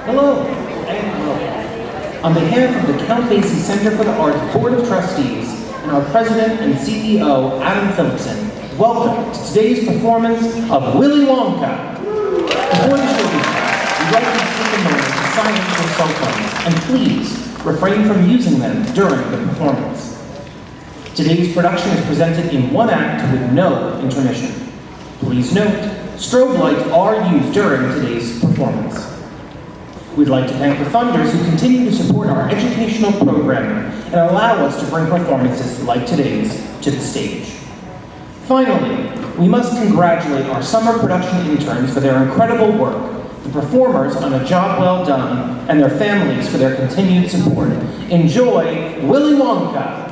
Hello, and welcome. On behalf of the Count Basie Center for the Arts Board of Trustees and our President and CEO, Adam Phillipson, welcome to today's performance of Willy Wonka. Before the show begins, we'd like you to take a moment to silence your cell phones, and please refrain from using them during the performance. Today's production is presented in one act with no intermission. Please note, strobe lights are used during today's performance. We'd like to thank the funders who continue to support our educational programming and allow us to bring performances like today's to the stage. Finally, we must congratulate our summer production interns for their incredible work, the performers on a job well done, and their families for their continued support. Enjoy Willy Wonka!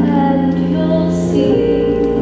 And you'll see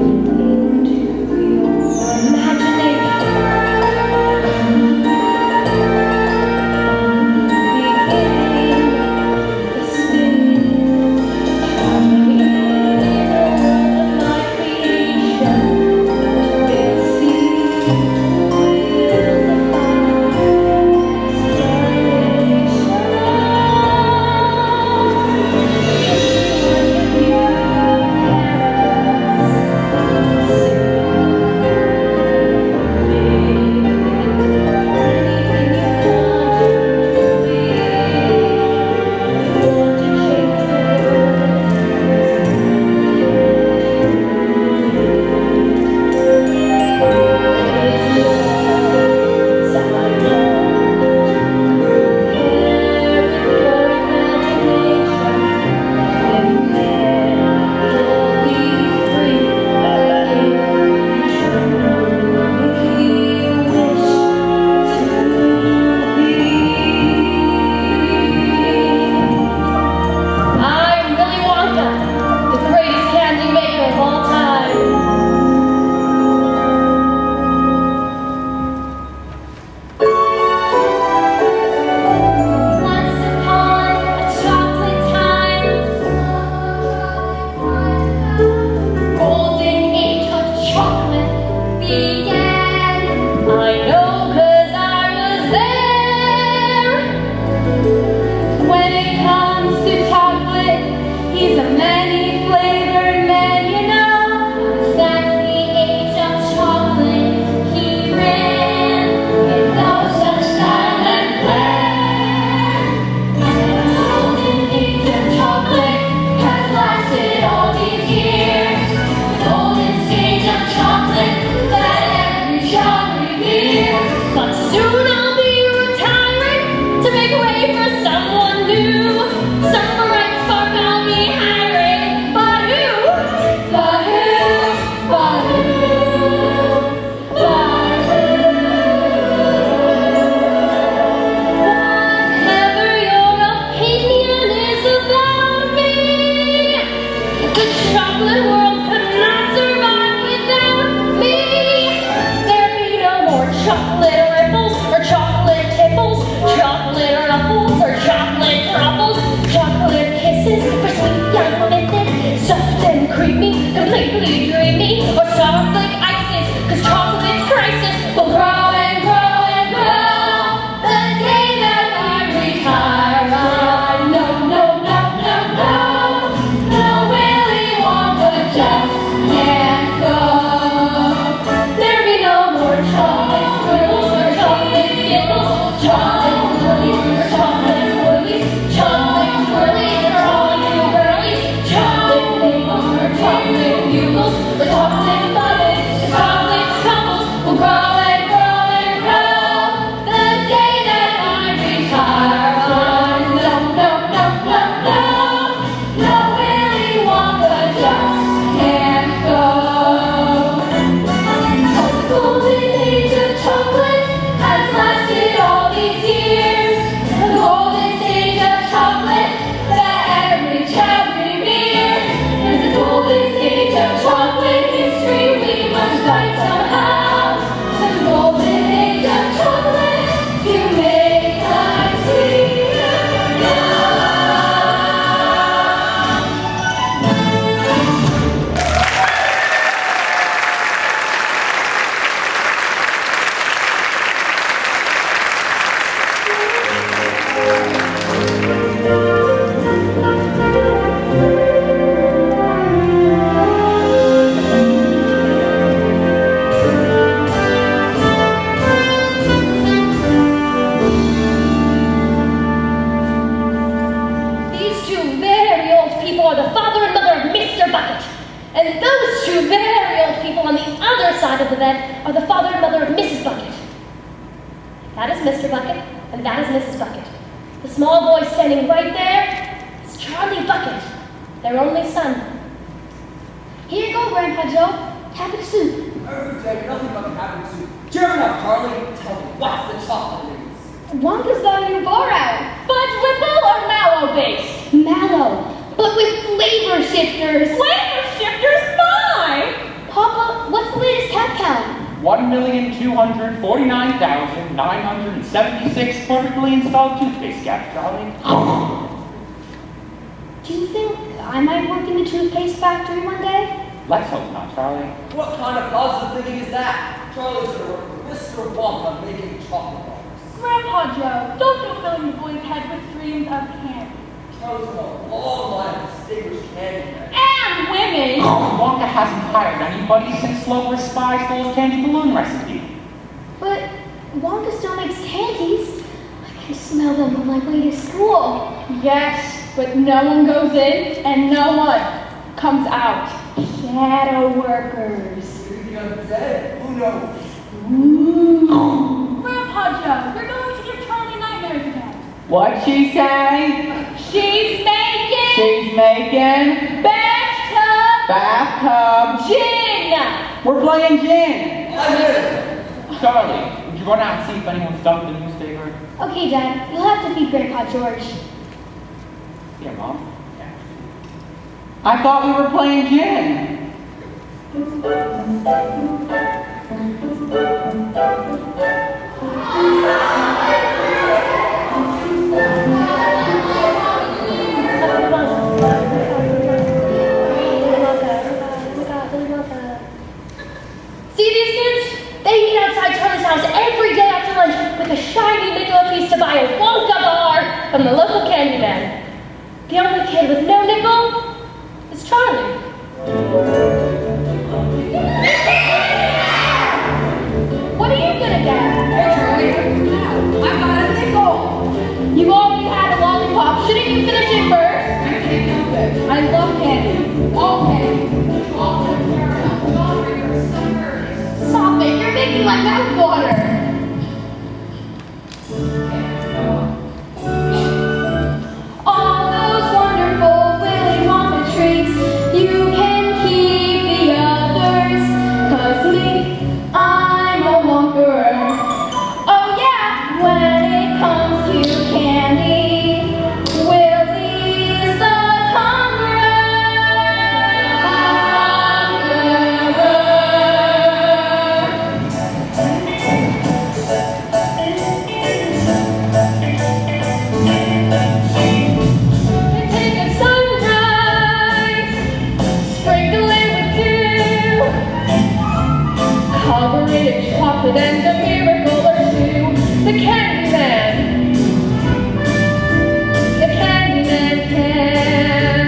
And those two very old people on the other side of the bed are the father and mother of Mrs. Bucket. That is Mr. Bucket, and that is Mrs. Bucket. The small boy standing right there is Charlie Bucket, their only son. Here you go, Grandpa Joe. Cabbage soup. Every day, nothing but cabbage soup. Cheer me up, Charlie. Tell me, what's the chocolate is? Wonka's got a new bar out. Fudge whipple or mallow base? Mallow, but with flavor shifters. Flavor shifters? Fine! Papa, what's the latest cat count? 1,249,976 perfectly installed toothpaste caps, Charlie. Do you think I might work in the toothpaste factory one day? Let's hope not, Charlie. What kind of positive thinking is that? Charlie's gonna work with Mr. Wonka making chocolate bars. Grandpa Joe, don't go filling your boy's head with dreams of candy. Charlie's got a long line of distinguished candy men. And women! Wonka hasn't hired anybody since Sloper Spy stole his candy balloon recipe. But Wonka still makes candies. I can smell them on my way to school. Yes, but no one goes in and no one comes out. Shadow workers. Maybe undead. Who knows? Ooh. Grandpa Joe, you're going to give Charlie nightmares again. What'd she say? She's making bathtub gin! We're playing gin. I did it. Charlie, would you run out and see if anyone's dumped the newspaper? Okay, Dad, you'll have to feed Grandpa George. Here, Mom. I thought we were playing gin. See these kids? They eat outside Charlie's house every day after lunch with a shiny nickel apiece to buy a Wonka bar from the local candy man. The only kid with no nickel is Charlie. What are you gonna get? Hey Charlie, I got a nickel. You already had a lollipop. Shouldn't you finish it first? I can't help it. I love candy. All candy. Chocolate, caramel, strawberry, or strawberries. Stop it, you're making my mouth water. All those wonderful Willy Wonka treats, you can keep the others. 'Cause me, I'm a Wonkerer. Oh yeah, when it comes to candy, Willy's the conqueror. And take a sunrise, sprinkle it with dew, cover it in chocolate and a miracle or two. The Candyman, the Candyman can.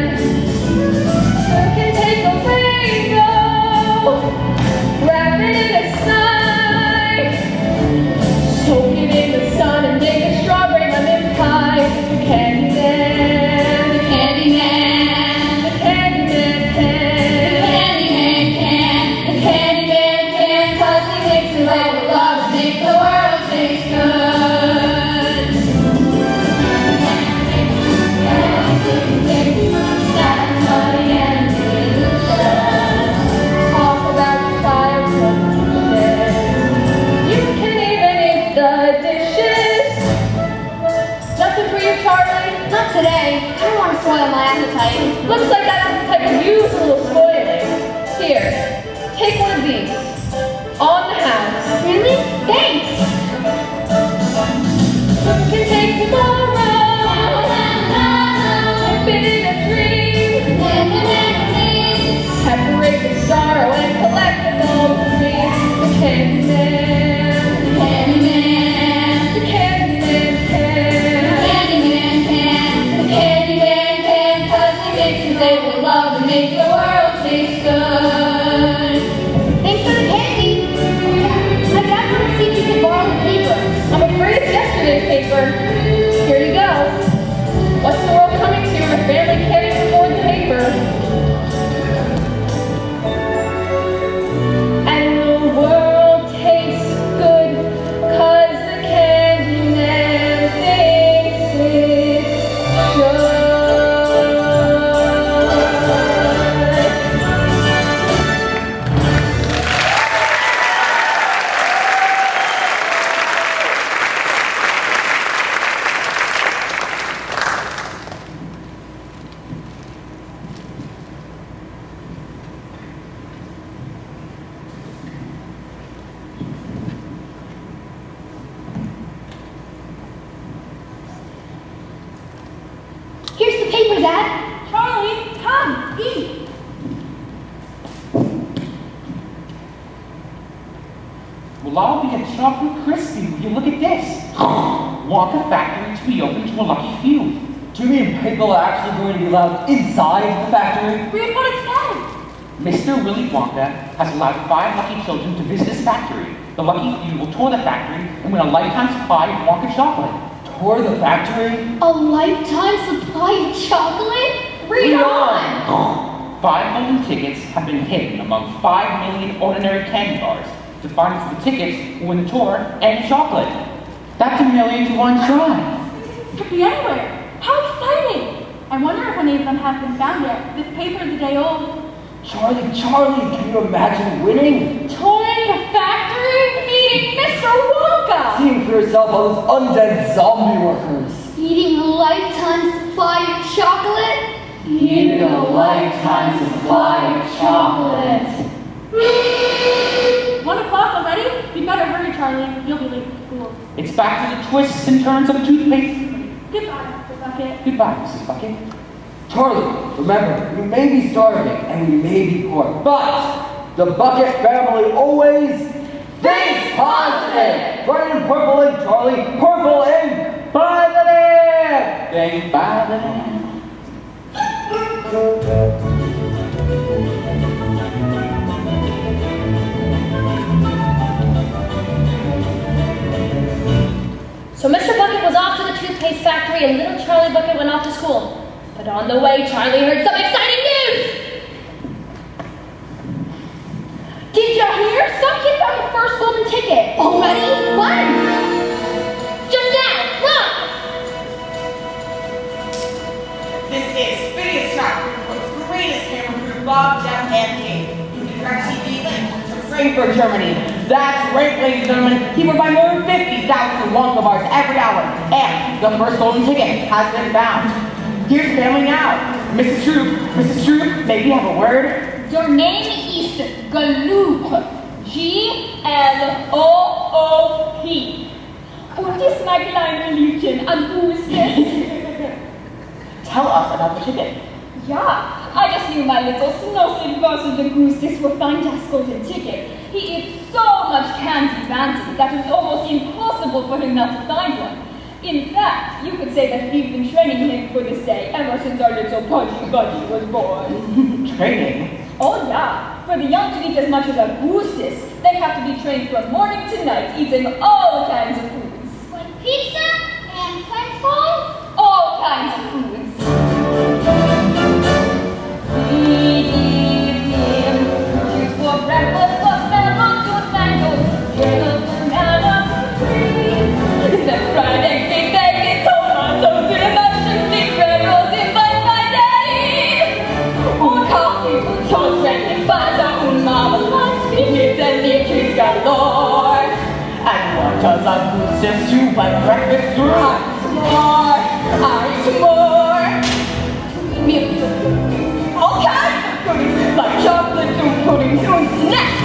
You can take a rainbow, wrap it in a sign, soak it in the sun and make a strawberry lemon pie. The Candyman, the Candyman, the Candyman can. The Candyman can. The Candyman can. 'Cause he makes it right with love and makes the world taste good. That's funny and delicious. Talk about the fire you can even eat the dishes. Nothing for you, Charlie? Not today. I don't want to spoil my appetite. Looks like that appetite could use a little spoiling. Here, take one of these. On the house. Really? Thanks! You can take tomorrow. Dip it in a dream. Separate the sorrow and collect the gold for me. The Candyman, the Candyman, the Candyman can. The Candyman can. The Candyman can. 'Cause he mixes it with love and makes the world taste good. Thanks for the candy. My dad wanted to see if you could borrow the paper. I'm afraid it's yesterday's paper. Here you go. What's the world coming to if family can't afford the paper? your paper, Dad. Charlie, come, eat. Well, I'll be a chocolate crispy. Will you look at this? Wonka factory to be open to a lucky few. Do you mean people are actually going to be allowed inside the factory? Read what it says. Mr. Willy Wonka has allowed 5 lucky children to visit his factory. The lucky few will tour the factory and win a lifetime supply of Wonka chocolate. Tour the factory? A lifetime supply of chocolate? Read on. 5 golden tickets have been hidden among 5 million ordinary candy bars. The finest of the tickets will win the tour and the chocolate. That's 1,000,000 to 1 try. Could be anywhere. How exciting! I wonder if any of them have been found yet. This paper is a day old. Charlie, can you imagine winning? Touring the factory, meeting Mr. Wonka! Seeing for yourself all those undead zombie workers. Eating a lifetime supply of chocolate? Eating a lifetime supply of chocolate. 1 o'clock already? You better hurry, Charlie. You'll be late for school. It's back to the twists and turns of a toothpaste. Goodbye, Mr. Bucket. Goodbye, Mrs. Bucket. Charlie, remember, we may be starving and we may be poor, but the Bucket family always thinks positive! Right in purple ink, Charlie. Purple ink! By the land! Thank by the land. So Mr. Bucket was off to the toothpaste factory and little Charlie Bucket went off to school. But on the way, Charlie heard some exciting news! Did you hear? Some kid found the first golden ticket. Already? When? Just now, look! This is Phineas Trout, with greatest camera crew Bob, Jeff, and Kate. Direct TV link to Frankfurt, Germany. That's right, ladies and gentlemen. He will buy more than 50,000 Wonka bars every hour. And the first golden ticket has been found. Here's family now. Mrs. Troop, maybe you have a word? Your name is Galoop. G-L-O-O-P. What is my blind religion? And who is this? Tell us about the ticket. Yeah, I just knew my little snowflake versus the goose this will find us golden ticket. He eats so much candy banty that it was almost impossible for him not to find one. In fact, you could say that we've been training him for this day ever since our little pudgy budgie was born. Training? Oh yeah, for the young to eat as much as a goose is, they have to be trained from morning to night, eating all kinds of foods. Like pizza and french fries? All kinds of foods. We give him juice for breakfast, watermelon to mangoes, yellow banana free. Then fried egg, baked bacon, tomatoes, cinnamon, chicken, pretzels, invite my daddy. Or coffee with toast, and butter, and marmalade, spinach, and meat treats galore. And what does a goose do by breakfast? I eat more. Milk. All kinds of goodies, like chocolate, and pudding, and snacks.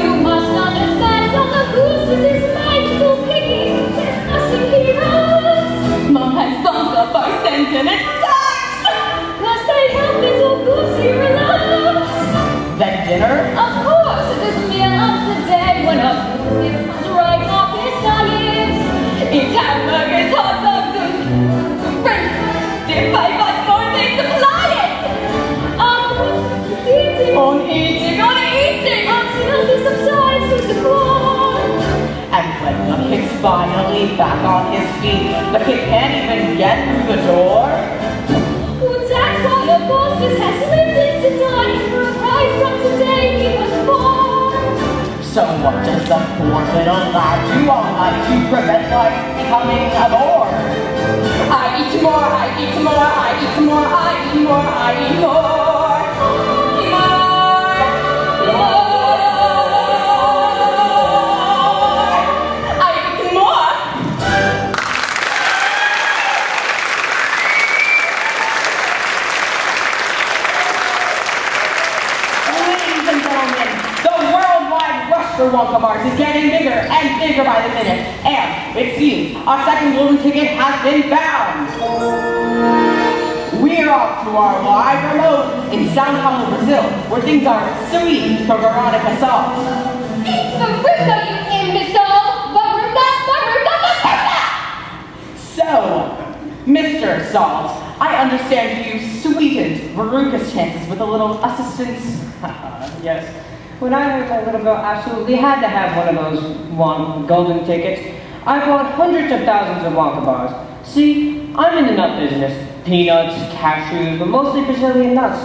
You must understand, all the gooses is my little piggy. There's nothing he knows. Mom has bumped up our scent and it sucks. Plus they help little goosey relax. Then dinner? Of course, it is meal of the day when a goose is right off his diet. Eat hamburgers, hot dogs, and french fries. If I want more, they supply it. Eating, until he subsides to the floor. And when the kid's finally back on his feet, the kid can't even get through the door. Well, that's why the bosses has lived into time for a prize from today he was born. So what does the poor little lad do all night to prevent life becoming a bore? I eat more, I eat more, I eat more, I eat more, I eat more. For Wonka bars is getting bigger and bigger by the minute, and it seems our second golden ticket has been found. off to our wide remote in Sao Paulo, Brazil, where things are sweet for Veronica Salt. It's Veruca, you imbecile! Veruca! So, Mr. Salt, I understand you sweetened Veruca's chances with a little assistance. Yes. When I heard my little girl absolutely had to have one of those golden tickets, I bought hundreds of thousands of Wonka bars. See, I'm in the nut business. Peanuts, cashews, but mostly Brazilian nuts.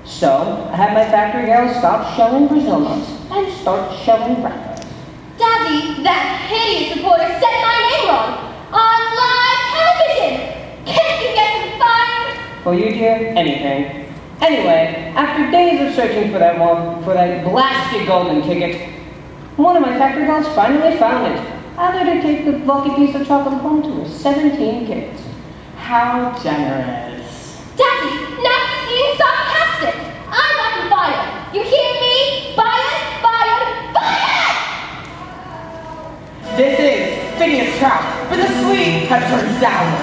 So, I had my factory girls stop shelling Brazil nuts and start shelling raspberries. Daddy, that hideous reporter said my name wrong on live television! Can't you get him fired? Will you, dear? Anything. Anyway, after days of searching for that blasted golden ticket, one of my factory girls finally found it. I let her take the lucky piece of chocolate home to her 17 kids. How generous. Daddy, now he's being sarcastic! I want him fired! You hear me? Fired! Fired! Fired! This is Phineas Trout, but the sweet has turned sour.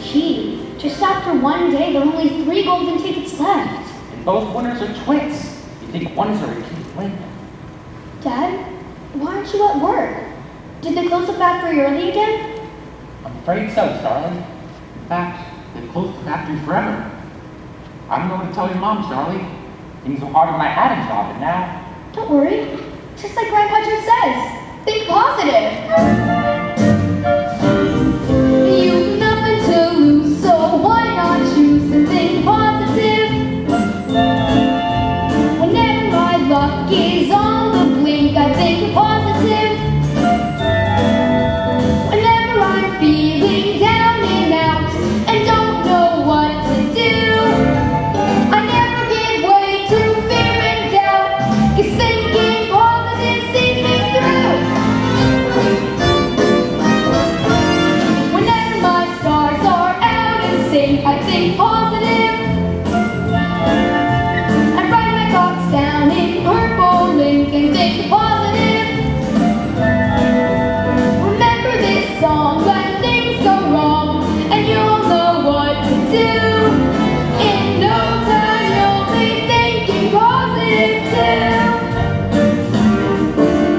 Gee, just after one day, there are only 3 golden tickets left. And both winners are twins. You think one's already can win? Dad, why aren't you at work? Did they close the factory early again? I'm afraid so, Charlie. In fact, they've closed the factory forever. I'm going to tell your mom, Charlie. Things are harder than I had a job, and now... Don't worry. Just like Grandpa just says. Think positive. You've nothing to lose, so why not choose to think positive? Whenever my luck is on the blink, I think positive. Whenever I'm feeling down and out and don't know what to do, I never give way to fear and doubt, 'cause thinking positive sees me through. Whenever my stars are out and sync, I think positive. I write my thoughts down in purple ink and think positive. Remember this song when things go wrong, and you'll know what to do. In no time you'll be thinking positive too.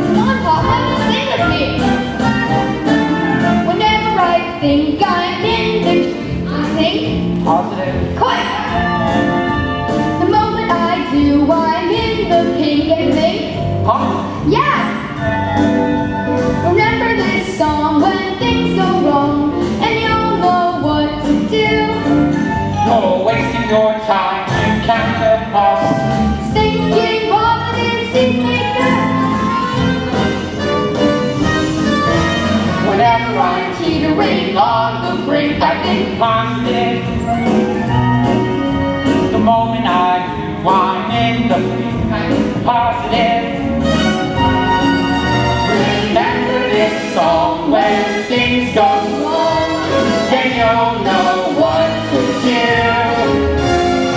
Come on, Papa, sing with me. Whenever I think I'm in the I think Positive. quick. The moment I do, I'm in the pink and think. Positive. Yeah! Remember this song when things go wrong, and you'll know what to do. You're wasting your time to count the cost. Thinking positive seems me good. Whenever I'm teetering on the brink, I think Positive. The moment I do, I'm in the blink. Positive. Remember this song when things go wrong, then you'll know what to do.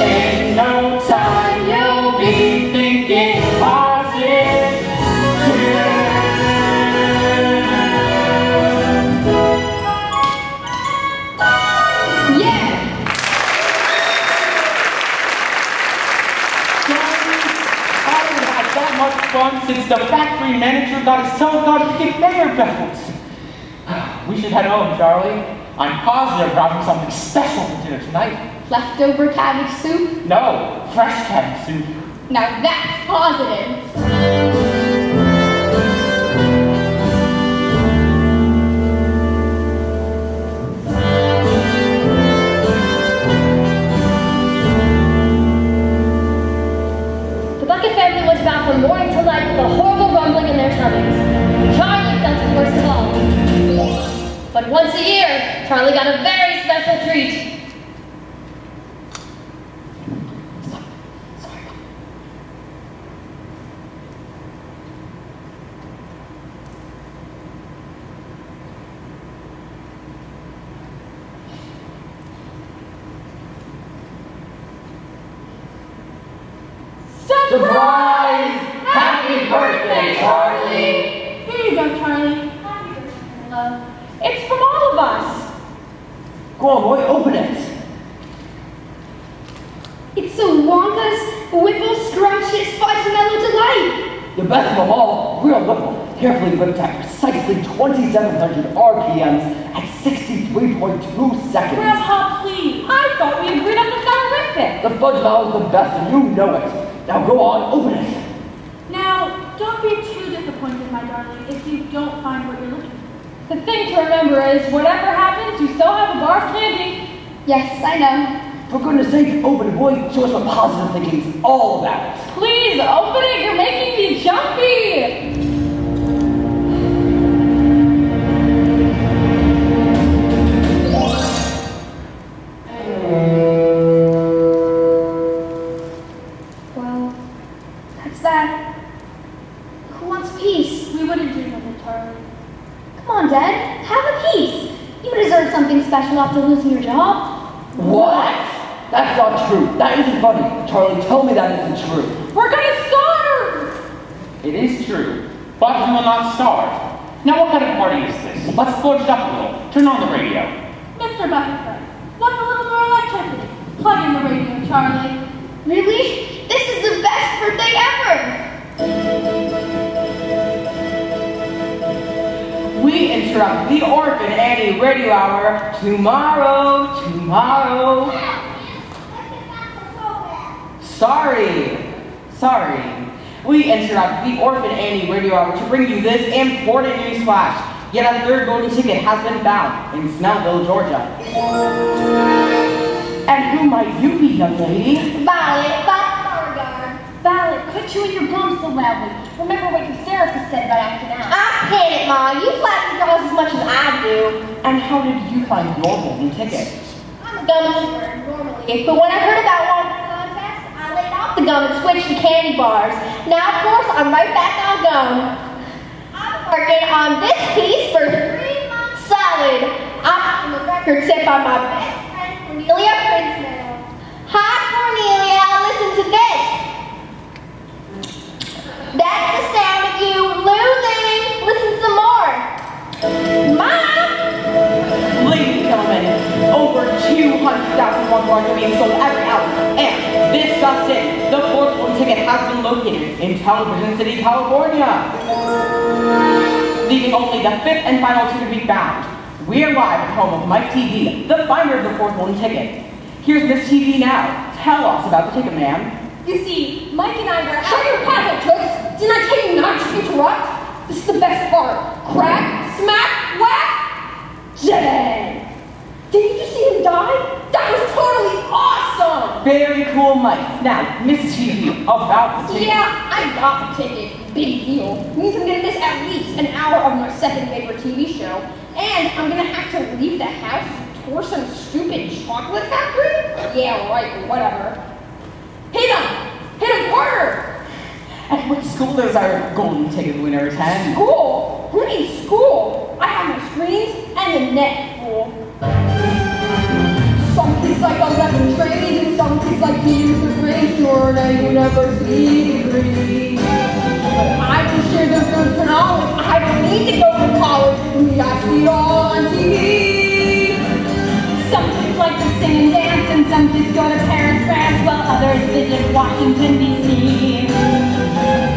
In no time you'll be thinking positive. yeah! I haven't had that much fun since the factory manager got his so-called conveyor belt. We should head home, Charlie. I'm positive we're having something special for dinner tonight. Leftover cabbage soup? No, fresh cabbage soup. Now that's positive. The Bucket family went about from morning till night with a horrible rumbling in their tummies. Charlie felt it worst of all. But once a year, Charlie got a very special treat. Surprise! Happy birthday, Charlie! Here you go, Charlie. It's from all of us. Go on, boy, open it. It's a Wonka's Whipple Scrumptious Fudge Mellow Delight. The best of them all, real whipple, carefully whipped at precisely 2,700 RPMs at 63.2 seconds. Grandpa, please. I thought we agreed on the scientific. The fudge mallow is the best and you know it. Now go on, open it. Now, don't be too disappointed, my darling, if you don't find what you're looking for. The thing to remember is, whatever happens, you still have a bar of candy. Yes, I know. For goodness sake, open it, boy. Show us what positive thinking's all about. Please, open it. You're making me jumpy. Well, that's that. Who wants peace? We wouldn't dream of it, Charlie. Come on, Dad. Have a peace. You deserve something special after losing your job. What? That's not true. That isn't funny. Charlie, tell me that isn't true. We're gonna starve. It is true, but we will not starve. Now what kind of party is this? Let's splurge it up a little. Turn on the radio. Mr. Butterfly, what's a little more electricity? Plug in the radio, Charlie. Really? This is the best birthday ever. We interrupt the Orphan Annie Radio Hour tomorrow. Sorry. We interrupt the Orphan Annie Radio Hour to bring you this important news flash. Yet a third golden ticket has been found in Snellville, Georgia. And who might you be, young lady? Violet, Beauregard. Violet, quit chewing your gum so loudly. Remember what your therapist said about acting out. I get it, Ma. You flatten girls as much as I do. And how did you find your golden ticket? I'm a gum chewer normally, but when I heard about one contest, I laid off the gum and switched to candy bars. Now, of course, I'm right back on gum. I'm working on this piece for 3 months solid. I'm on the record set by my best friend, Cornelia Prince. Hi, Cornelia. Listen to this. That's the sound of you losing. Listen some more. Mom! Ladies and gentlemen, over 200,000 more bars are being sold every hour. And this just it, the fourth golden ticket has been located in Television City, California. Leaving only the fifth and final ticket to be found. We're live at home of Mike TV, the finder of the fourth golden ticket. Here's Miss TV now. Tell us about the ticket, ma'am. You see, Mike and I were out. Shut your packet, Toots! Didn't I tell you not to interrupt? This is the best part. Crack, smack, whack, dead. Did you just see him die? That was totally awesome! Very cool, Mike. Now, Miss TV, about the ticket. Yeah, I got the ticket. Big deal. Means I'm gonna miss at least an hour of my second favorite TV show. And I'm gonna have to leave the house to tour some stupid chocolate factory? Yeah, right, whatever. Hit him harder! And what school does our golden ticket winner attend? School? Who needs school? I have my screens and a net, fool. Some kids like 11 trades and some kids like to use the grades or a university degree. But I can share their good for knowledge. I don't need to go to college. I see it all on TV. Some kids like to sing and dance, and some kids go to Paris, France, while others visit Washington, D.C.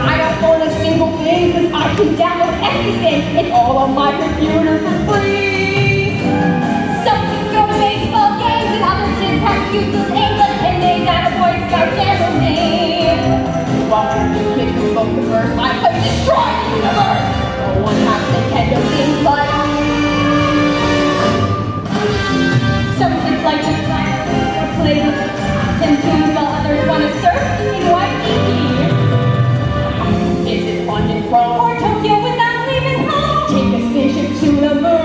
I don't own a single thing because I can download everything. It's all on my computer for free. Some kids go to baseball games, and other kids have useless English, and they got a Boy Scout jamboree. Welcome to Kids Who Book the Verse. I play Destroy the Universe. No one has Nintendo things like Some kids like to fly or play with and tunes, while others want to surf in Waikiki. Is it fun and fun? Or Tokyo without leaving home. Take a spaceship to the moon.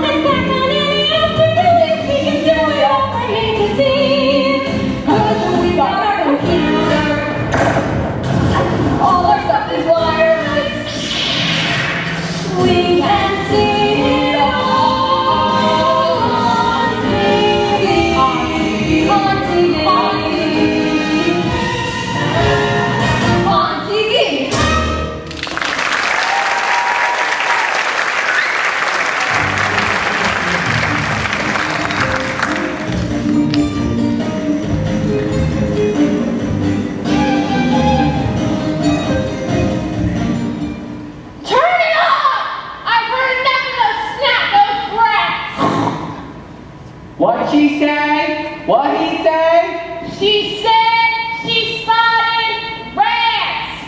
She said she spotted rats.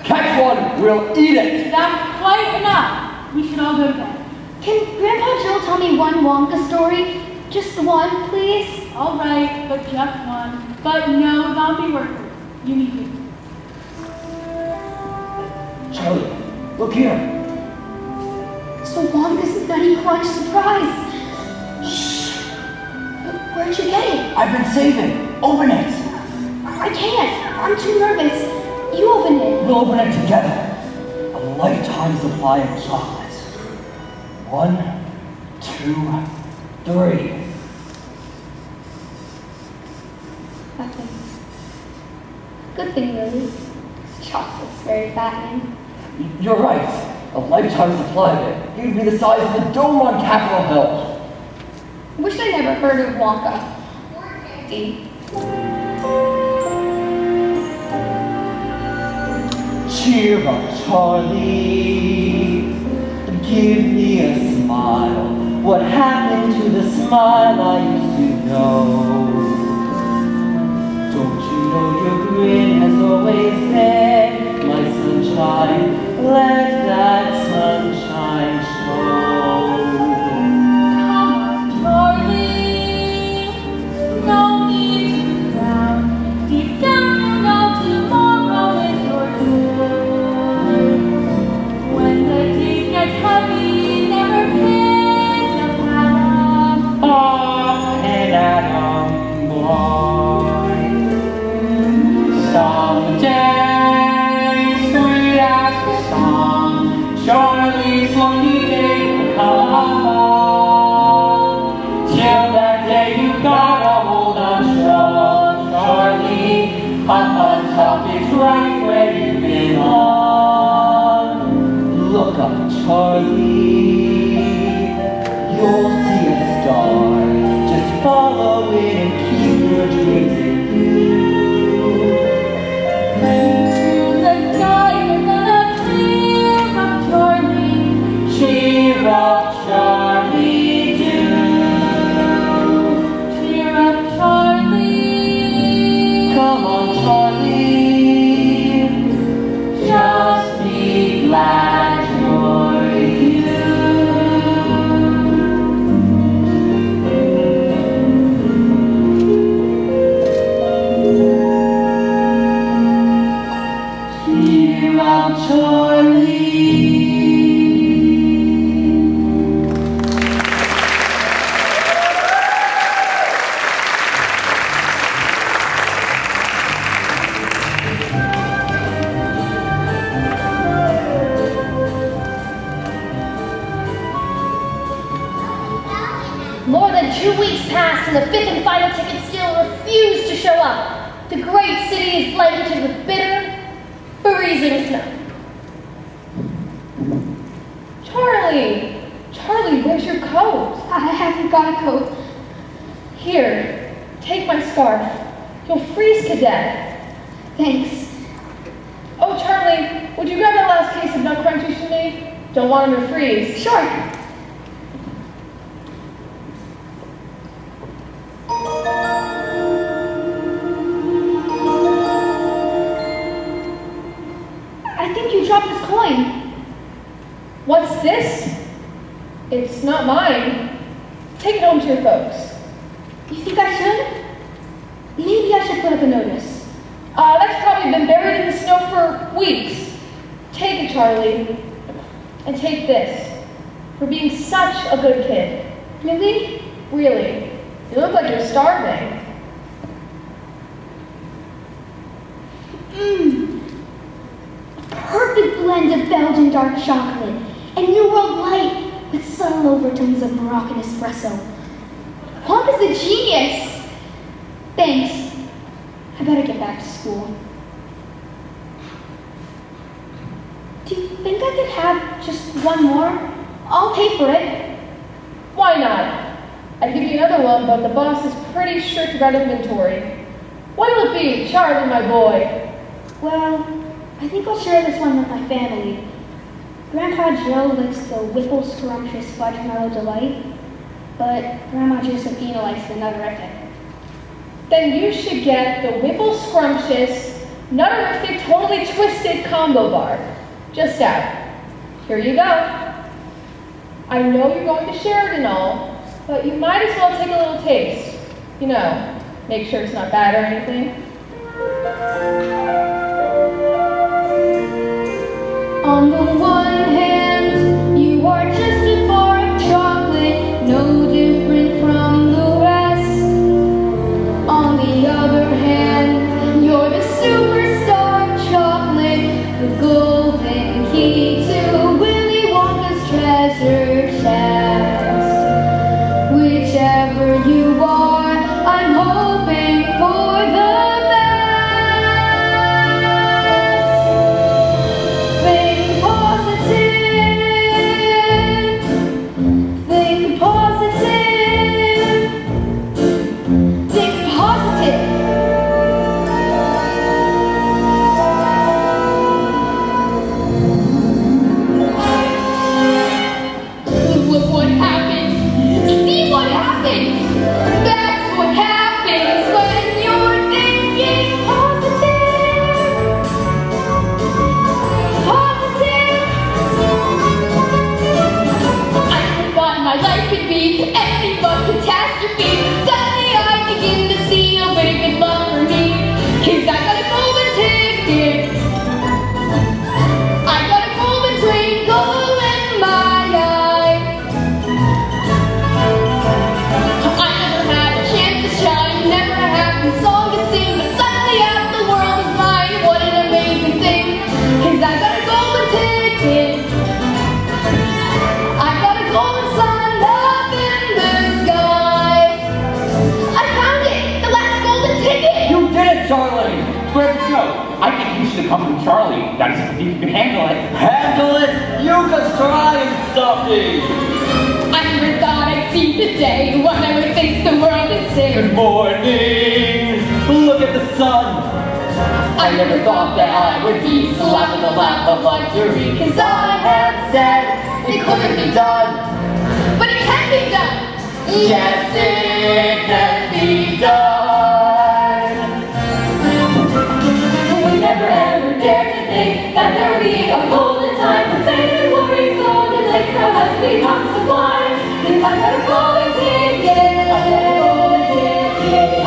Catch one, we'll eat it. That's quite enough. We should all go to bed. Can Grandpa Joe tell me one Wonka story? Just one, please? All right, but just one. But no zombie workers. You need me. Charlie, look here. So Wonka's Nutty Crunch surprise. Shh. Where'd you get it? I've been saving. Open it. I can't. I'm too nervous. You open it. We'll open it together. A lifetime supply of chocolate. 1, 2, 3. Nothing. Good thing, Willie. This chocolate's very fattening. You're right. A lifetime supply of it. You'd be the size of the dome on Capitol Hill. I wish I never heard of Wonka. D. Cheer up, Charlie. Give me a smile. What happened to the smile I used to know? Don't you know your grin has always been my sunshine? Let that sunshine show. Come on, Charlie. No need to frown. Deep down you know tomorrow is your doom. When the day gets heavy, never pick up Adam. Ah, and Adam boy. Someday, sweet as the song, Charlie's lucky day will come along. Till that day you gotta hold on strong, Charlie. Up on top is right where you belong. Look up, Charlie. You'll see a star. Just follow it and keep your dreams in view. To the sky, we're gonna clear up Charlie. Cheer up, Charlie, do. Cheer up, Charlie. Come on, Charlie. Just be glad you're you. Cheer up, Charlie. More than 2 weeks passed and the fifth and final ticket still refused to show up. The great city is blanketed with bitter, freezing snow. Charlie! Charlie, where's your coat? I haven't got a coat. Here, take my scarf. You'll freeze to death. Thanks. Oh, Charlie, would you grab that last case of nut crunchies for me? Don't want them to freeze. Sure. I think you dropped this coin. What's this? It's not mine. Take it home to your folks. You think I should? Maybe I should put up a notice. That's probably been buried in the snow for weeks. Take it, Charlie. And take this. For being such a good kid. Really? Really. You look like you're starving. Perfect blend of Belgian dark chocolate and New World light with subtle overtones of Moroccan espresso. Wonka's a genius. Thanks. I better get back to school. Do you think I could have just one more? I'll pay for it. Why not? I'd give you another one, but the boss is pretty strict about inventory. What'll it be, Charlie, my boy? Well, I think I'll share this one with my family. Grandpa Joe likes the Whipple Scrumptious Fudge Mellow Delight, but Grandma Josephina likes the Nuggerific. then you should get the Whipple Scrumptious, Nutterific, Totally Twisted combo bar. Just out. Here you go. I know you're going to share it and all, but you might as well take a little taste. You know, make sure it's not bad or anything. On the one hand, you are just a bar of chocolate, no different from the rest. On the other hand, you're the superstar of chocolate, the golden key to Willy Wonka's treasure chest. Whichever you are, I'm hoping for the best. Think positive. Think positive. Think positive. Look what happened. See what happened. That's what happens when you're thinking positive. Positive. I thought my life could be anything but catastrophe. Suddenly I begin to see a bit of good luck for me. 'Cause I got a golden ticket. I got a golden twinkle in my eye. I never had a chance to shine, never had a song to sing, but suddenly half the world is mine. What an amazing thing! 'Cause I got a golden ticket. I got a golden sun up in the sky. I found it, the last golden ticket. You did it, Charlie! Where'd it go? I think you should have come from Charlie. That is, if you can handle it. Handle it! You can try and stop me! I never thought I'd see the day when I would face the world and say, Good morning! Look at the sun! I never thought that I would be slapping the lap of luxury. 'Cause I have said it couldn't be done, but it can be done. Yes, it can be done. We never ever dared to think that there would be a golden time for faded worries, golden lakes, our hearts become sublime. 'Cause I got a golden ticket.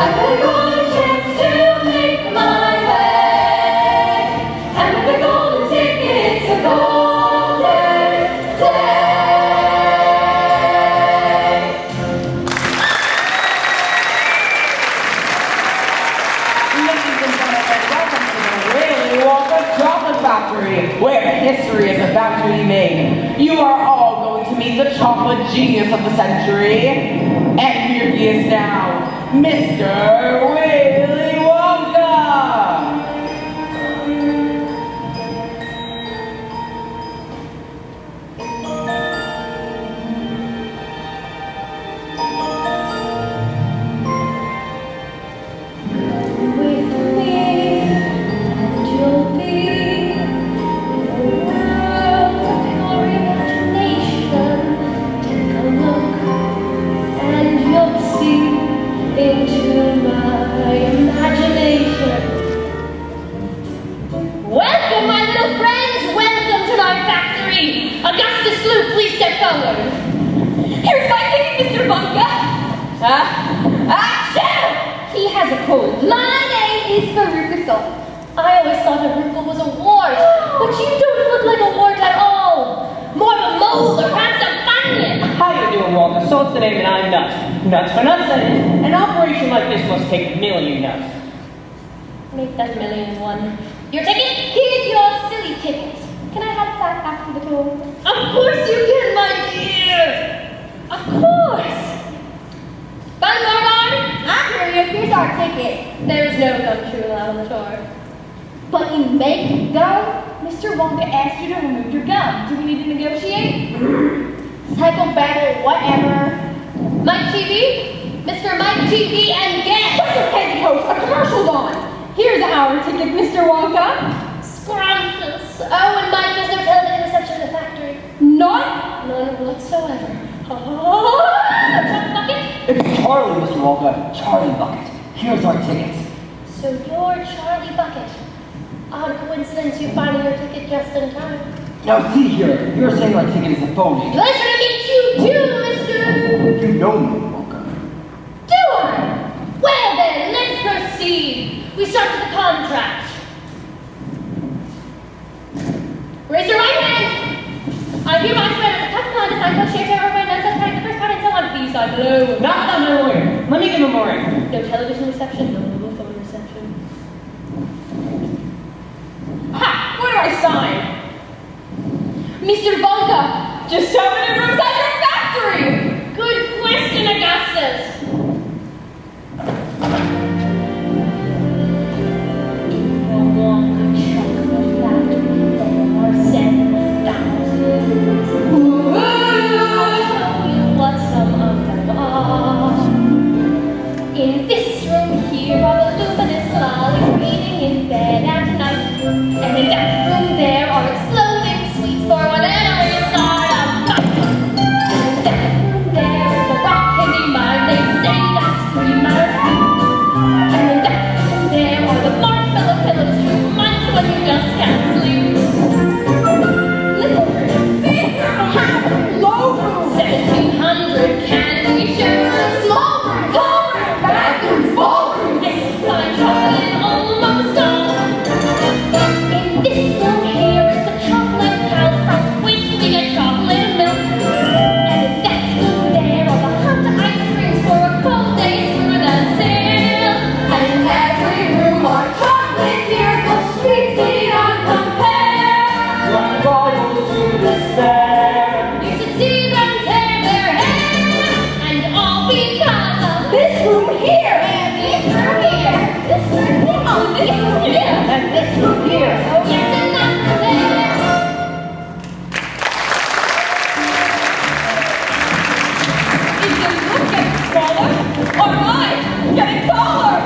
I got a golden chance to make my way. And with a golden ticket, it's a golden day. Ladies and gentlemen, welcome to the Willy Wonka Chocolate Factory, where history is about to be made. You are all going to meet the chocolate genius of the century. And here he is now, Mr. Willy Wonka! With me, and you'll be in a world of pure imagination. Take a look, and you'll see into my imagination. Welcome, my little friends. Welcome to my factory. Augustus Gloop, please step forward. Here's my ticket, Mr. Wonka. Achoo! He has a cold. My name is Veruca Salt. I always thought Veruca was a wart, but you don't look like a wart at all. More of a mole or perhaps a bunion. How you doing, Walter? So it's the name and I'm nuts. Nuts for nuts, that is. An operation like this must take a million nuts. Make that million one. Your ticket? Here's your silly ticket. Can I have that after the tour? Of course you can, my dear. Of course. Bun, here's our ticket. There's no gumshoe allowed on the tour. But you make gum? Mr. Wonka asked you to remove your gum. Do we need to negotiate? Cycle battle, whatever. Mike TV? Mr. Mike TV and guest! Mr. Pantyhose, a commercial's on! Here's our ticket, Mr. Wonka. Scrumptious. Oh, and Mike, there's no television reception in the factory. None? None whatsoever. Oh, Chuck Bucket? It's Charlie, Mr. Wonka. Charlie Bucket. Here's our tickets. So you're Charlie Bucket. Odd coincidence you finding your ticket just in time. Now see here, you're saying our ticket is a phony. Pleasure to meet you too, mister. You know me, Wonka. Do I? Well then, let's proceed. We start with the contract. Raise your right hand. I hereby swear that the top line is I co-share terror by none such kind the first part and so on. Please, I blow. Not that my lawyer. Let me give him a ring. No television reception, no mobile phone reception. Ha! What do I sign? Mr. Wonka, just how many rooms at your factory? Good question, Augustus. In the Wonka chocolate factory, there are 7,000 rooms. I'll show you what some of them are. In this room here are the luminous lollies reading in bed at night. And in that room there are exploding sweets for whatever you start a fight. And in that room there is a rock candy mine, they say that's pretty much. And in that room there are the marshmallow pillows you munch when you just can't sleep. Little room, big room, low room, 1,700 candy shivers, small room, tall room, bathroom, ballroom, this fine chocolate almost all. In this room here is the chocolate cows from which we get chocolate milk. And in that room there are the hot ice creams for a cold day through the sale. And in every room are chocolate miracle sweets beyond compare. Run rivals to despair. You should see them tear their hair. And all because of this room here. And this room here. This room here. Oh, this room here. And this room here. Oh, yes, and that's there. Is the room getting smaller? Or am I getting taller?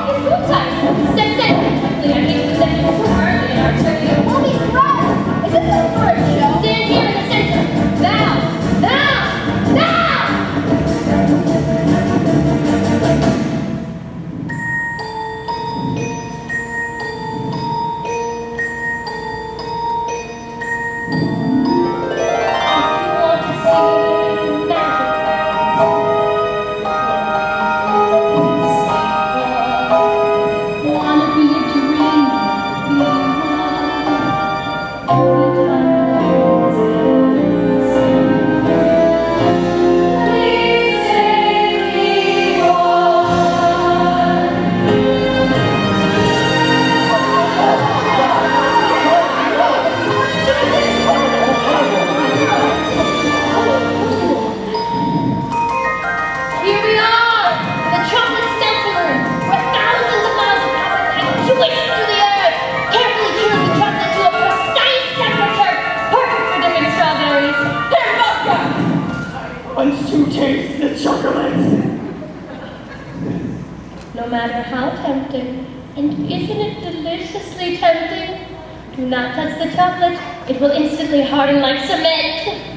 It's room time. Step in. Quickly, I hate to step in so early in our training. Mommy, run! Is this time for a show? Stand here in the center. Now! Now! Now! Here we are, the chocolate smelter room, where thousands of miles of chocolate are twist through the earth, carefully curing the chocolate to a precise temperature, perfect for dipping strawberries. Here, vodka! Want to taste the chocolate? No matter how tempting, and isn't it deliciously tempting? Do not touch the chocolate, it will instantly harden like cement.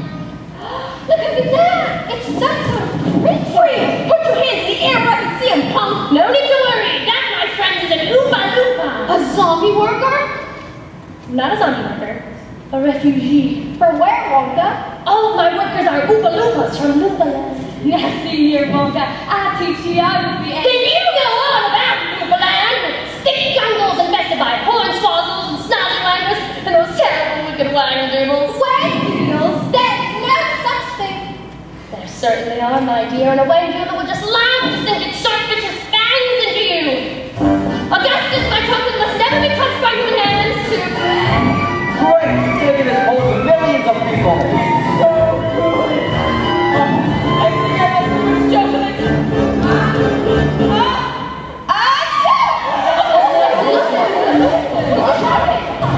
Look at that! It's that sort of great. Freeze! Put your hands in the air where I can see them, punk! No need to worry! That, my friend, is an Oompa Loompa! A zombie worker? Not a zombie worker. A refugee. For where, Wonka? All of my workers are Oompa Loompas from Loompa Land. Now see here, Wonka. I teach geography and... Then you know all about Loompa Land! Sticky jungles infested by hornswoggles and snotty liners and those terrible wicked waggle-dibbles. Waggle-diddles? There's no such thing. There certainly are, my dear, and a waggle-diddle would just laugh to sink its sharp vicious fangs into you. Augustus, my chocolate must never be touched by human hands. Great! Taking this hold of millions of people. So good. I think I have too much chocolate.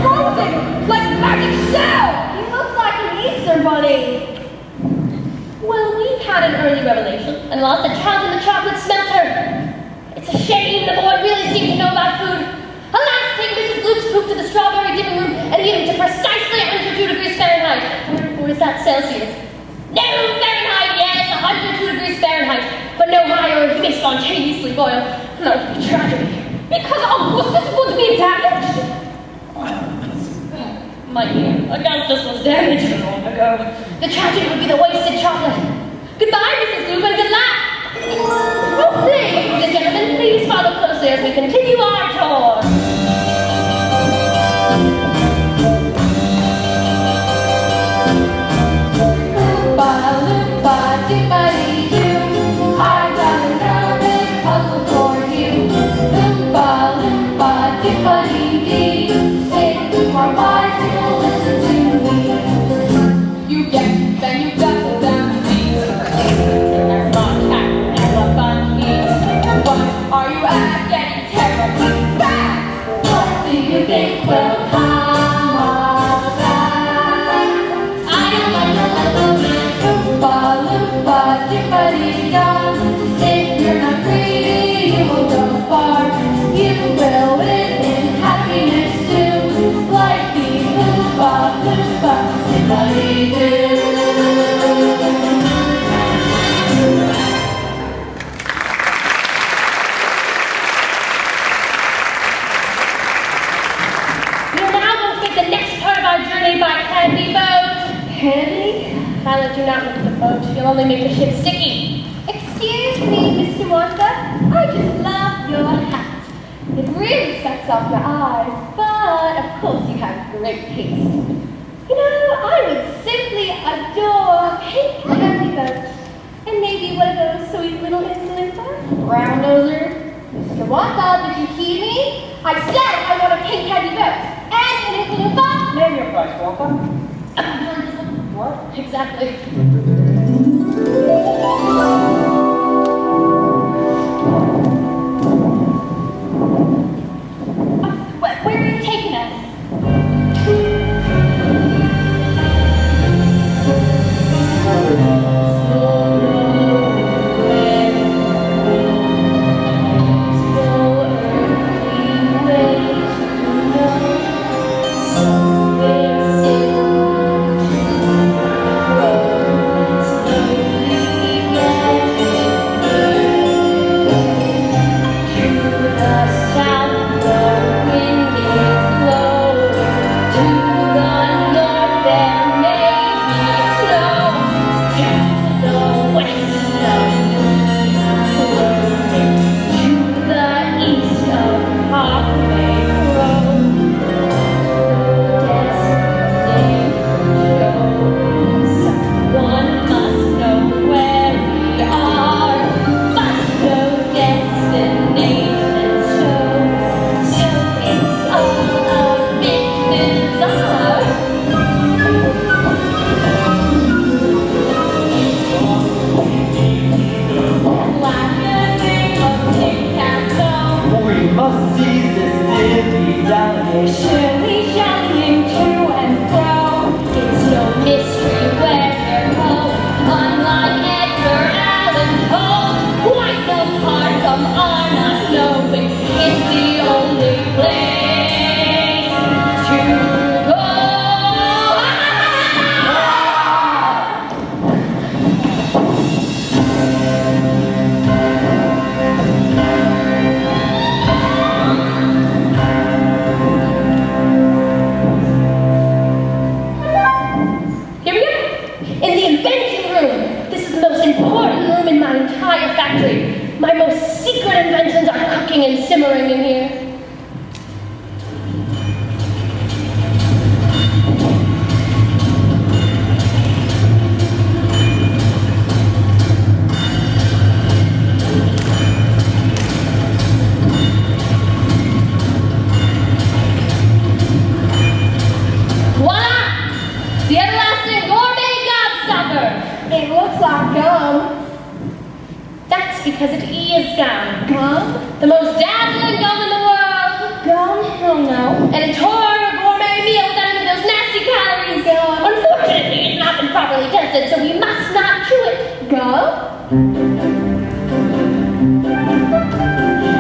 Frozen, like magic shell. He looks like an Easter bunny. Well, we've had an early revelation and lost a child in the chocolate smelter. It's a shame the boy really seemed to know about food. Alas, take Mrs. Bloop's poop to the strawberry dipping room and heat him to precisely 102 degrees Fahrenheit. Or is that Celsius? No, Fahrenheit, yes, 102 degrees Fahrenheit, but no higher or spontaneously boil, and that would be a tragedy. Because, of course, this would be damaged. My dear, Augustus was damaged long ago. The tragedy would be the wasted chocolate. Goodbye, Mrs. Lubin, good luck! Oh, ladies and gentlemen, please follow closely as we continue our tour. Loompa-loompa-dee-ba-dee-doo, I've got another puzzle for you. Loompa-loompa-dee-ba-dee-dee, sit or bicycle, listen to me. You get, then you got the down beat. There's not cat, elephant eat. What are you at? Getting terribly fat. What do you think will come of that? I am like a little man. Loompa-loompa-dee-ba-dee-dum. If you're not greedy, you will go far. You will live in happiness too. Like the Loompa-loompa-dee-ba-dee-doo. We'll now go take the next part of our journey by candy boat. Candy? Violet, do not look at the boat. You'll only make the ship sticky. Excuse me, Mr. Wonka. I just love your hat. It really sets off your eyes, but of course you have great taste. You know, I would simply adore pink candy boats. And maybe one of those sweet little influencers. Brown noser. Mr. Wonka, did you hear me? I said I want a pink candy boat. And an influencer. Name your price, Wonka. What? Exactly. Where are you taking us? And simmering in here. Voila! The everlasting gourmet gobstopper. It looks like gum. That's because it is gum. Gum? The most dazzling gum in the world. Gum? Hell no. And it's horror gourmet meal with none of those nasty calories. Gum. Unfortunately, it's not been properly tested, so we must not chew it. Gum?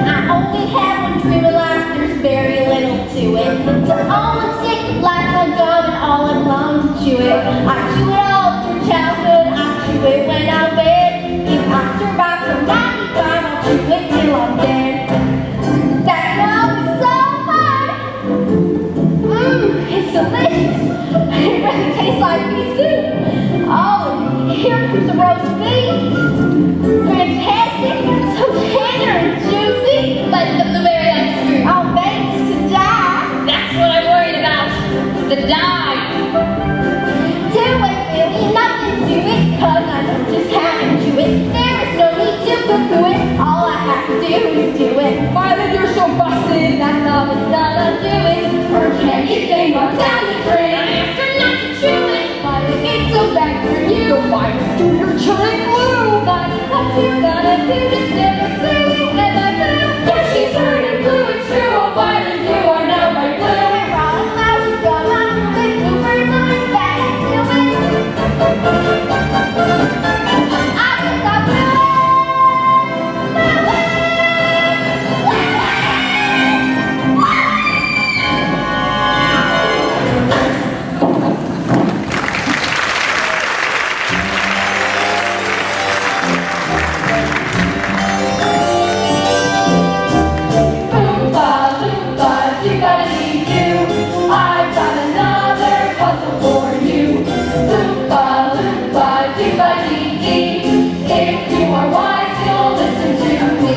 I only have one dream in life, there's very little to it. It's an almond stick, like a gum, and all I'm long to chew it. I chew it all through childhood, I chew it when I wake. If I survive from 95, I'll chew here comes the roast beef. Fantastic, so tender and juicy. Like the blueberry ice cream. I'll bet it's to die. That's what I'm worried about. The dye. Do it, really, nothing to it, 'cause I know just how to do it. There is no need to poo-poo it. All I have to do is do it. Violet, you're so busted. That's all it's gonna do it. Urging anything on down the drain. I asked her not to chew it. Violet, it's so bad for you. The Violet, do your chilling blue. Violet, what you gonna do? Just never say it ever do. Yeah, she's turning blue, it's true. Oh, Violet, you are now my blue. We're all allowed to go on with bluebird lines back to it. I just got blue. Loompa, Loompa, dee-ba-dee-doo. I've got another puzzle for you. Loompa, Loompa, dee-ba-dee-dee. If you are wise, you'll listen to me.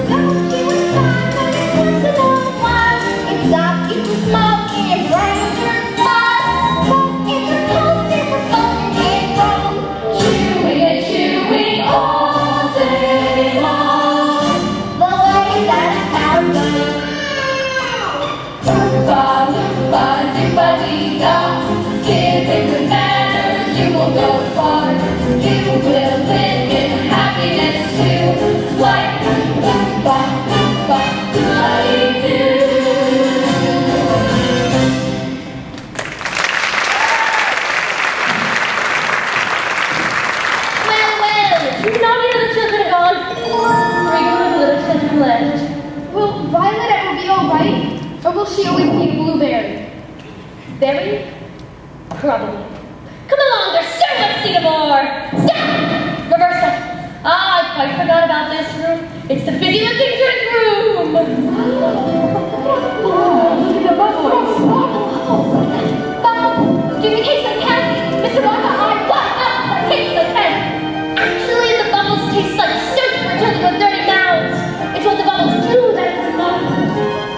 Don't you find that it's personal one? It's not even small, and brown or small. But it's a poster for fun and wrong. Chewing and chewing all day long. The way that a cow goes. Loompa, Loompa, dee-ba-dee-da. Giving good manners, you will go far. You will live in happiness too. Like Loompa, Loompa, dee-ba-dee-doo. Well, you naughty little children are gone. 3 good little children left. Will Violet ever be alright? Or will she always be a blueberry? Berry? Probably. Come along, there's so much to see more. Stop! Reverse that. Ah, I quite forgot about this room. It's the busy-looking drink room. Look at the bubbles. Bubble, do you taste like candy? Mr. Wonka, I what? Taste like candy. Actually, the bubbles taste like soap for children with dirty mouths. It's what the bubbles do that's important.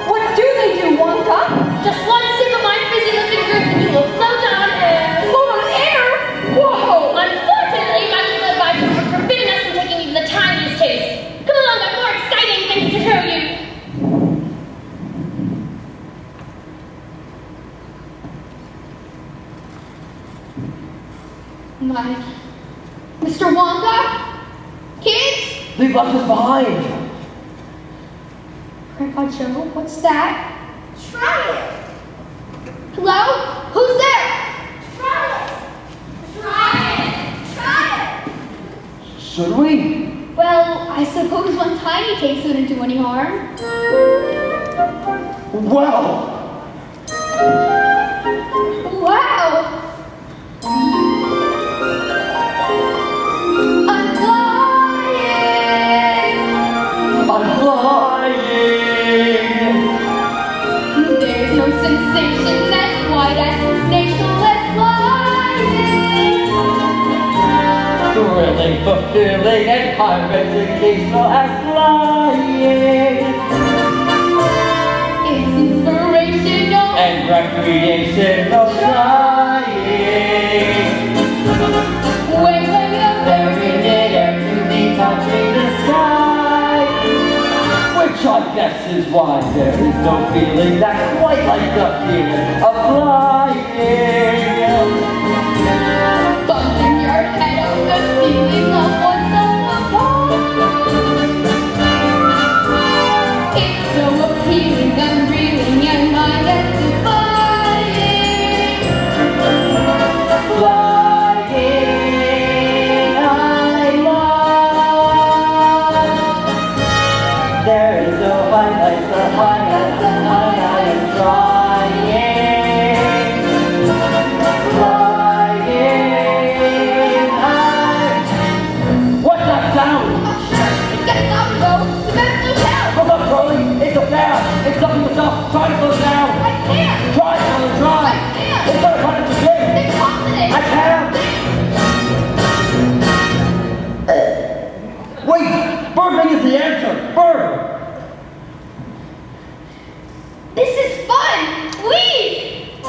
What do they do, Wonka? Just one sip of my fizzy-looking drink and you will float on air. Float on air? Whoa! Unfortunately, my legal advisors have forbidden us from taking even the tiniest taste. Come along, I've more exciting things to show you. My, Mr. Wonka? Kids? Leave left us behind. Grandpa Joe, what's that? Try it. Hello? Who's there? Try it. Try it. Try it. Should we? Well, I suppose one tiny taste wouldn't do any harm. Well, Wow! I'm flying! I'm flying. There's no sensation as wide as sensational as flying! Thrilling, fulfilling, and higher educational as flying. It's inspirational! And recreational flying. When we are Very near to be touching the sky. Which I guess is why there is no feeling that's quite like the feeling of flying. bumping your head on the ceiling of what's up above. It's so appealing, unreeling, and mind-defying. Flying, I love. There is no high like the high as the high I am trying. Burping is the answer. Burp. This is fun! Leave!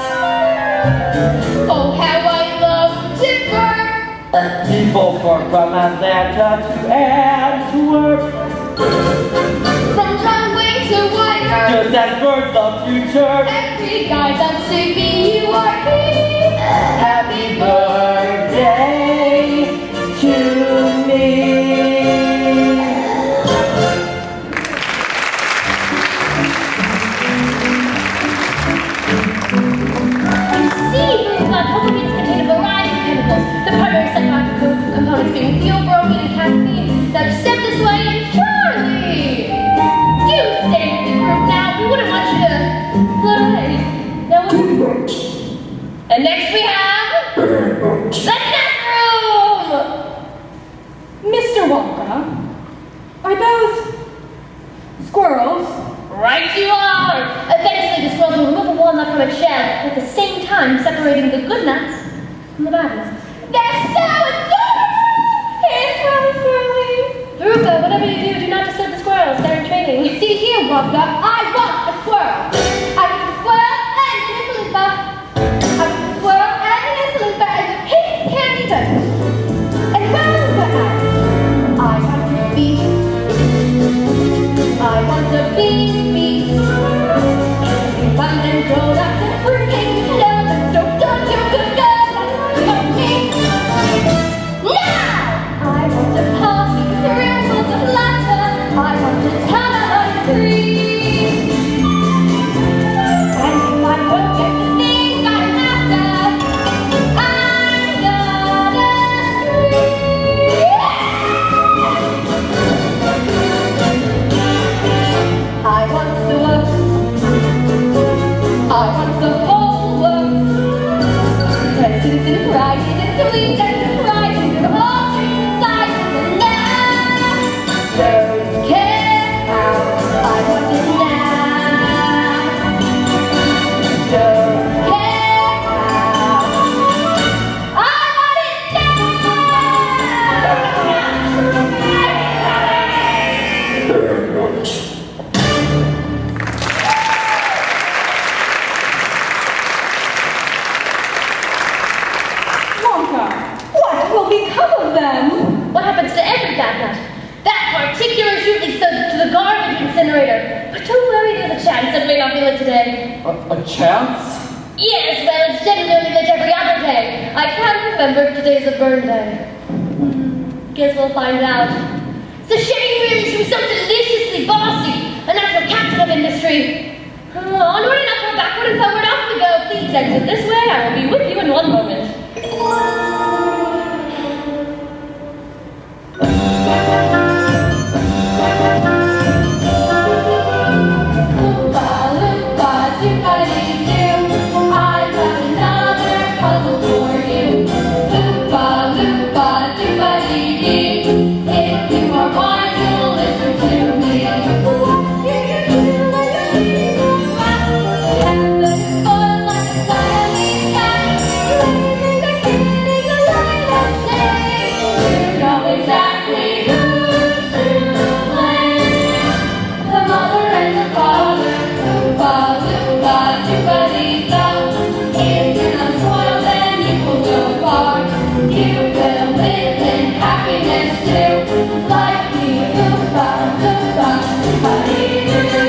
Oh, how I love to burp! People burp from Atlanta to Antwerp. From Conway to Wire, Just as birds of future. every guy loves to be you are here. Happy birthday to me. Seedlings on cocoa beans contain a variety of chemicals, the primary psychoactive components being theobromine and caffeine. Now just step this way and Charlie! You stay with the group now. We wouldn't want you to float away. Now, and next we have the nut room! Mr. Wonka, are those squirrels? Right you are! Eventually the squirrels will remove a walnut from its shell, at the same time separating the good nuts from the bad nuts. They're so adorable! Here's Curly. Veruca, whatever you do, do not disturb the squirrels. They're in training. See here, Wonka, I want a squirrel. I want a squirrel and an Impalupa. I want a squirrel and an Impalupa and a pink candy bun. And well, what else? I want a beast. I want a beast. Fun and grown up and freaking love and so good you could go for me. Now! I want a puppy, thrill with a laughter. I want to tell her I'm free. And if I don't get the things I'm after, I'm gonna scream. I want the works. I want the whole works. Presents and prizes and sweets and surprises and all things inside and now. Don't care how I want it now. Don't care how I want it Wonka, what will become of them? What happens to every bad nut? That particular shoot leads to the garbage incinerator. But don't worry, there's a chance it may not be lit today. A chance? Yes, well, it's generally lit every other day. I can't remember if today's a burn day. Guess we'll find out. It's a shame, really. She was so deliciously bossy. A natural captain of industry. Onward and upward, backward and forward, off we go. Please exit this way. I will be with you in one moment. Loompa, loompa, doobity-doo. I've got another puzzle for you. Loompa, loompa, doobity-doo. If you are wise, you'll listen to me. What do you do when your feet go flat? Heaven fun like a flying cat. Blazing the kitty, the light of day. You know exactly who's to blame. The mother and the father, loompa, loompa, doobity-doo. If you're not spoiled, then you will go far. You will live in happiness too, like me, loompa, loompa, doobity-doo.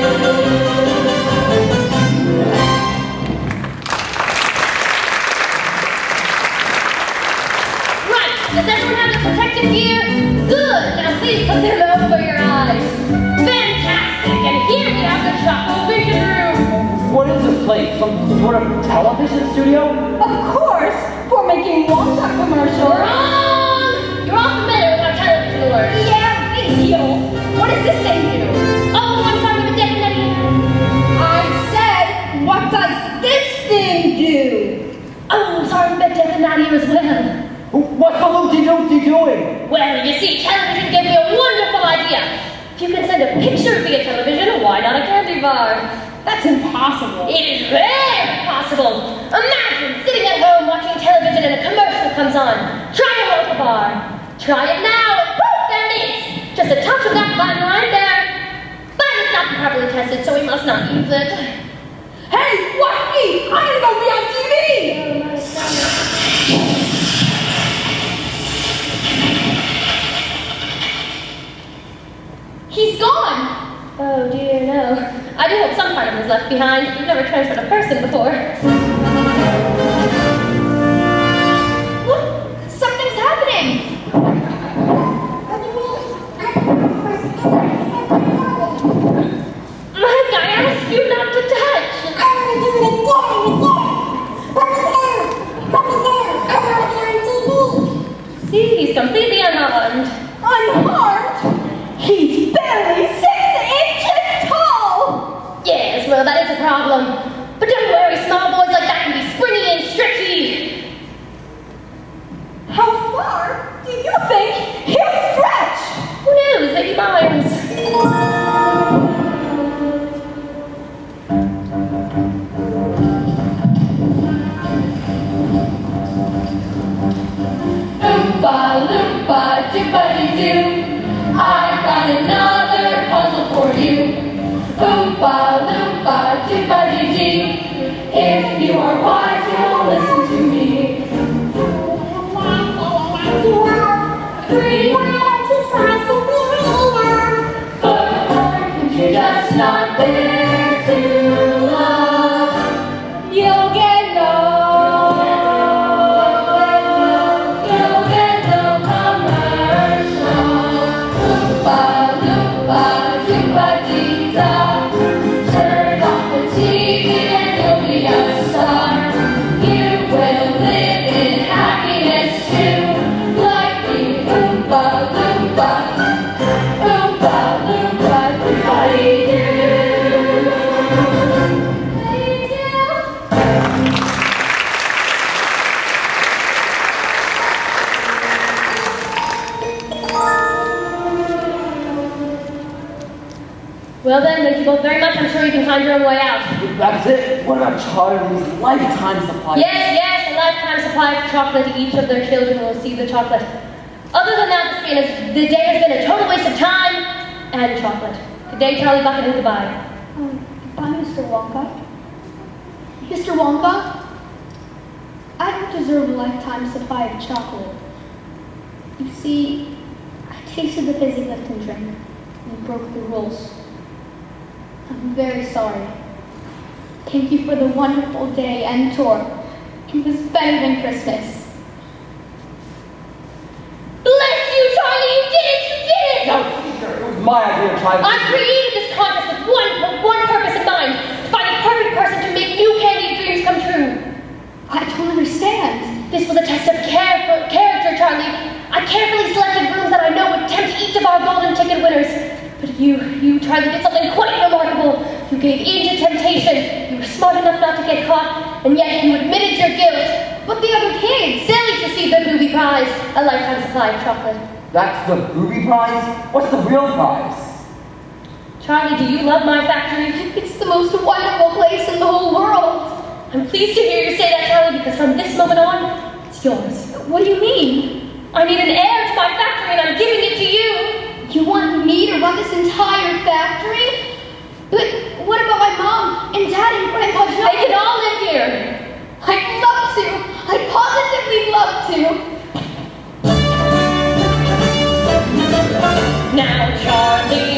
Right, does everyone have the protective gear? Good, now please put them over your eyes. Fantastic, and here we have the Choco Vision Room. What is this place? Some sort of television studio? Of course, for making Wonka commercials. Wrong! You're all familiar with our television words. Yeah, big deal. What does this thing do? Oh, I'm sorry, but definitely. I said, what does this thing do? Oh, sorry, but definitely as well. What's the loopy-doopty doing? Well, you see, television gave me a wonderful idea. If you can send a picture via television, why not a candy bar? That's impossible. It is very possible. Imagine sitting at home watching television and a commercial comes on. Try a Wonka bar. Try it now, and poof, there it is. Just just a touch of that fine line there. But it's not properly tested, so we must not use it. Hey, watch me! I'm gonna go be on TV! Oh, my stomach. He's gone! Oh dear, no. I do hope some part of him is left behind. We've never transferred a person before. Look, something's happening! Mike, I asked you not to touch. See, he's completely unharmed. Unharmed? He's barely 6 inches tall! Yes, well, that is a problem. But don't worry, small boys like that can be springy and stretchy. How far do you think he'll stretch? Who knows, maybe miles. Oompa loompa doopa-doo-doo, I've got another puzzle for you. Oompa loompa doopa-doo-doo, if you are wise, you'll listen to me. 3, 4, you're just not there too long. You'll get no commercial. Oompa loompa doopa-dee-da. Turn off the TV and you'll be a star. You will live in happiness too, like me. Oompa loompa, oompa loompa doopa-dee-doo. Well then, thank you both very much. I'm sure you can find your own way out. That's it. What about Charlie's lifetime supply? Yes, a lifetime supply of chocolate. Each of their children will receive the chocolate. Other than that, the day has been a total waste of time and chocolate. Good day, Charlie Bucket, and goodbye. Goodbye, Mr. Wonka. Mr. Wonka, I don't deserve a lifetime supply of chocolate. You see, I tasted the fizzy Lipton drink and broke the rules. I'm very sorry. Thank you for the wonderful day and tour. It was better than Christmas. Bless you, Charlie, you did it! No, Caesar, it was my idea to try I created this contest with one purpose in mind: to find a perfect person to make new candy dreams come true. I don't understand. This was a test of character, Charlie. I carefully selected rooms that I know would tempt each of our golden ticket winners. But you, Charlie, did something quite remarkable. You gave in to temptation. You were smart enough not to get caught, and yet you admitted your guilt. But the other kids, Sally's received the booby prize, a lifetime supply of chocolate. That's the booby prize? What's the real prize? Charlie, do you love my factory? It's the most wonderful place in the whole world. I'm pleased to hear you say that, Charlie, because from this moment on, it's yours. What do you mean? I need an heir to my factory, and I'm giving it to you. You want me to run this entire factory? But what about my mom and dad and Grandpa Joe? They can all live here. I'd love to. I'd positively love to. Now, Charlie,